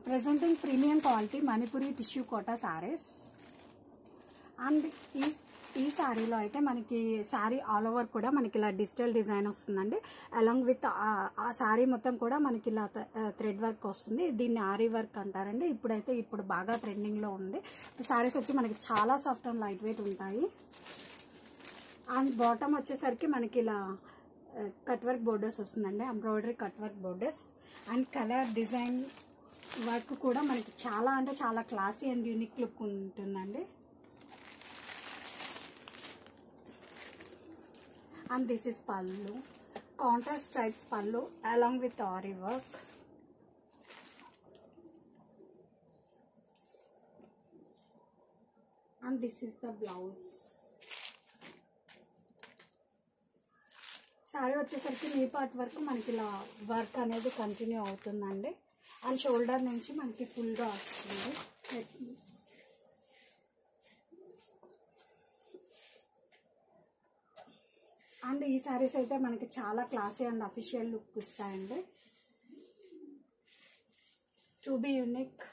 presenting premium quality Manipuri tissue quota sarees. And ఈ శారీలో అయితే మనకి శారీ ఆల్ ఓవర్ కూడా మనకి ఇలా డిజిటల్ డిజైన్ వస్తుందండి. అలాంగ్ విత్ ఆ శారీ మొత్తం కూడా మనకి ఇలా థ్రెడ్ వర్క్ వస్తుంది. దీన్ని ఆరీ వర్క్ అంటారండి. ఇప్పుడు బాగా ట్రెండింగ్లో ఉంది. శారీస్ వచ్చి మనకి చాలా సాఫ్ట్ అండ్ లైట్ వెయిట్ ఉంటాయి. అండ్ బాటమ్ వచ్చేసరికి మనకి ఇలా కట్ వర్క్ బోర్డర్స్ వస్తుందండి, embroidery cut work borders. And colour design work కూడా మనకి చాలా అంటే చాలా క్లాసీ అండ్ యూనిక్ లుక్ ఉంటుందండి. And this is pallu, contrast stripes pallu along with ari work. And this is the blouse. Sorry వచ్చేసరికి నీ part వరకు మనకి ఇలా వర్క్ అనేది కంటిన్యూ అవుతుందండి. అండ్ షోల్డర్ నుంచి మనకి ఫుల్గా వస్తుంది. అండ్ ఈ శారీస్ అయితే మనకి చాలా క్లాసీ అండ్ అఫీషియల్ లుక్ ఇస్తాయండి. To be unique.